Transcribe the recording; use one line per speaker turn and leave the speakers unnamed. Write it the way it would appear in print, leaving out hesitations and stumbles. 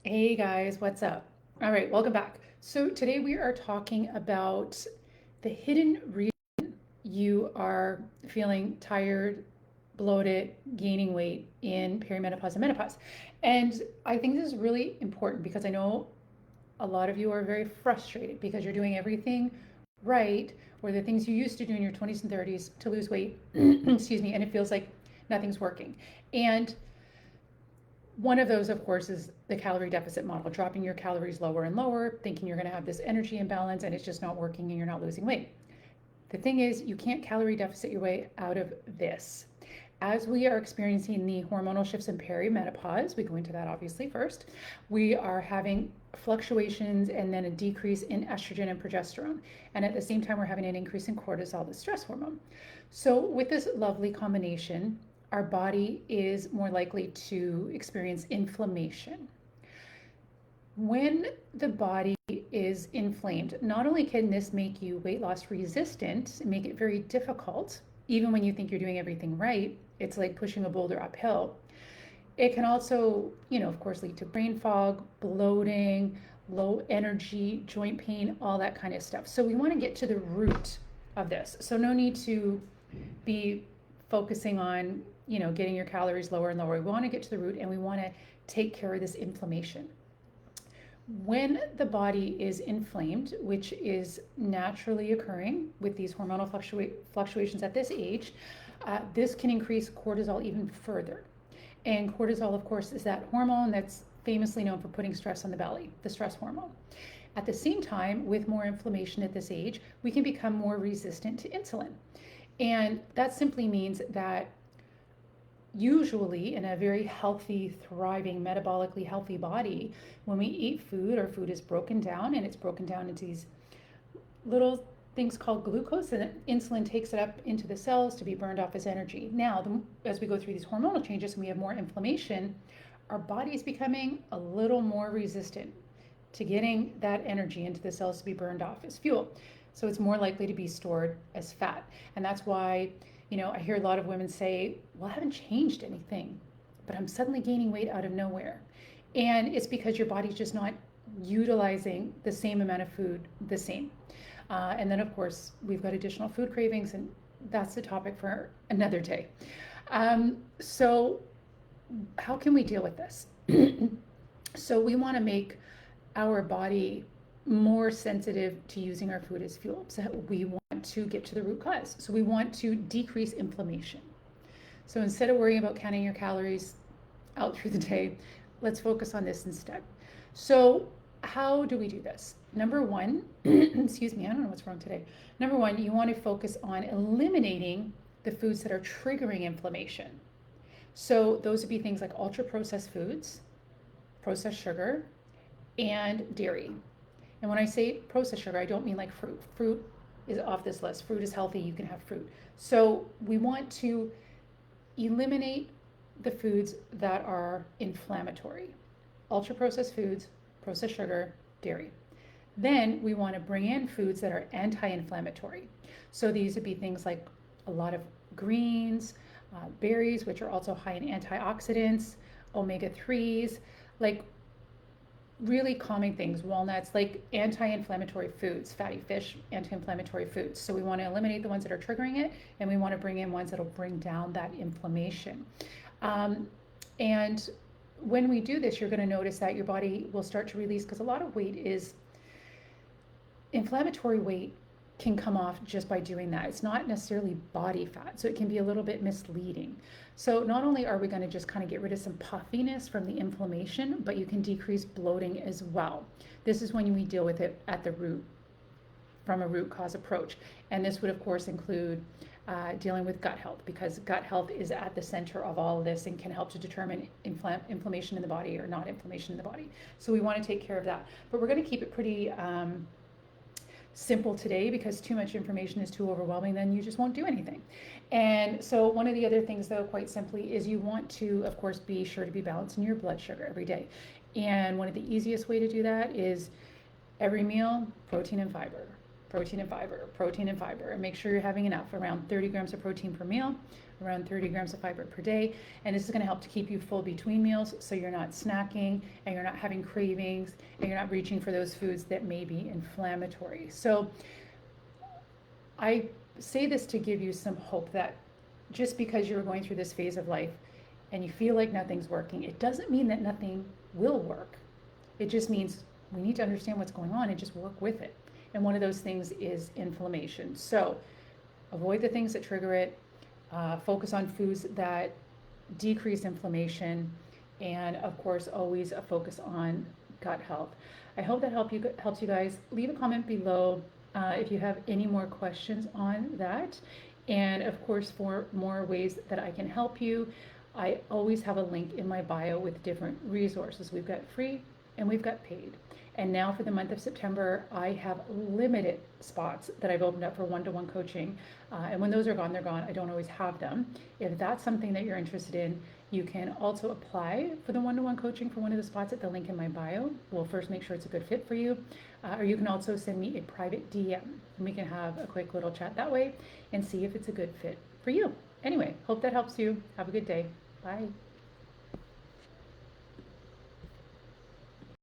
Hey guys, what's up? All right, welcome back. So today we are talking about the hidden reason you are feeling tired, bloated, gaining weight in perimenopause and menopause. And I think this is really important because I know a lot of you are very frustrated because you're doing everything right, or the things you used to do in your 20s and 30s to lose weight, excuse me, and it feels like nothing's working. And one of those, of course, is the calorie deficit model, dropping your calories lower and lower, thinking you're going to have this energy imbalance and it's just not working and you're not losing weight. The thing is, you can't calorie deficit your way out of this. As we are experiencing the hormonal shifts in perimenopause, we go into that obviously first, we are having fluctuations and then a decrease in estrogen and progesterone. And at the same time, we're having an increase in cortisol, the stress hormone. So, with this lovely combination, our body is more likely to experience inflammation. When the body is inflamed, not only can this make you weight loss resistant and make it very difficult, even when you think you're doing everything right, it's like pushing a boulder uphill. It can also, of course, lead to brain fog, bloating, low energy, joint pain, all that kind of stuff. So we want to get to the root of this. So no need to be focusing on, getting your calories lower and lower. We want to get to the root and we want to take care of this inflammation. When the body is inflamed, which is naturally occurring with these hormonal fluctuations at this age, this can increase cortisol even further. And cortisol, of course, is that hormone that's famously known for putting stress on the belly, the stress hormone. At the same time, with more inflammation at this age, we can become more resistant to insulin. And that simply means that usually in a very healthy, thriving, metabolically healthy body, when we eat food, our food is broken down and it's broken down into these little things called glucose, and insulin takes it up into the cells to be burned off as energy. Now, as we go through these hormonal changes and we have more inflammation, our body is becoming a little more resistant to getting that energy into the cells to be burned off as fuel. So it's more likely to be stored as fat. And that's why, I hear a lot of women say, well, I haven't changed anything, but I'm suddenly gaining weight out of nowhere. And it's because your body's just not utilizing the same amount of food the same. And then, of course, we've got additional food cravings, and that's the topic for another day. So how can we deal with this? So we want to make our body more sensitive to using our food as fuel. So we want to get to the root cause. So we want to decrease inflammation. So instead of worrying about counting your calories out through the day, let's focus on this instead. So how do we do this? Number one, excuse me, I don't know what's wrong today. Number one, you want to focus on eliminating the foods that are triggering inflammation. So those would be things like ultra processed foods, processed sugar, and dairy. And when I say processed sugar, I don't mean like fruit. Fruit is off this list. Fruit is healthy, you can have fruit. So we want to eliminate the foods that are inflammatory. Ultra processed foods, processed sugar, dairy. Then we want to bring in foods that are anti-inflammatory. So these would be things like a lot of greens, berries, which are also high in antioxidants, omega-3s, like really calming things, walnuts, like anti-inflammatory foods, fatty fish, anti-inflammatory foods. So we want to eliminate the ones that are triggering it, and we want to bring in ones that'll bring down that inflammation. And when we do this, you're going to notice that your body will start to release, because a lot of weight is inflammatory weight can come off just by doing that. It's not necessarily body fat, so it can be a little bit misleading. So not only are we going to just kind of get rid of some puffiness from the inflammation, but you can decrease bloating as well. This is when we deal with it at the root, from a root cause approach. And this would, of course, include dealing with gut health, because gut health is at the center of all of this and can help to determine inflammation in the body or not inflammation in the body. So we want to take care of that. But we're going to keep it pretty simple today, because too much information is too overwhelming, then you just won't do anything. And so one of the other things, though, quite simply, is you want to, of course, be sure to be balancing your blood sugar every day. And one of the easiest way to do that is every meal, protein and fiber. protein and fiber, protein and fiber, and make sure you're having enough, around 30 grams of protein per meal, around 30 grams of fiber per day. And this is going to help to keep you full between meals, so you're not snacking and you're not having cravings and you're not reaching for those foods that may be inflammatory. So I say this to give you some hope that just because you're going through this phase of life and you feel like nothing's working, it doesn't mean that nothing will work. It just means we need to understand what's going on and just work with it. And one of those things is inflammation. So avoid the things that trigger it, focus on foods that decrease inflammation, and of course, always a focus on gut health. I hope that helps you guys. Leave a comment below if you have any more questions on that. And of course, for more ways that I can help you, I always have a link in my bio with different resources. We've got free and we've got paid. And now for the month of September, I have limited spots that I've opened up for one-to-one coaching. And when those are gone, they're gone. I don't always have them. If that's something that you're interested in, you can also apply for the one-to-one coaching for one of the spots at the link in my bio. We'll first make sure it's a good fit for you. Or you can also send me a private DM and we can have a quick little chat that way and see if it's a good fit for you. Anyway, hope that helps you. Have a good day. Bye.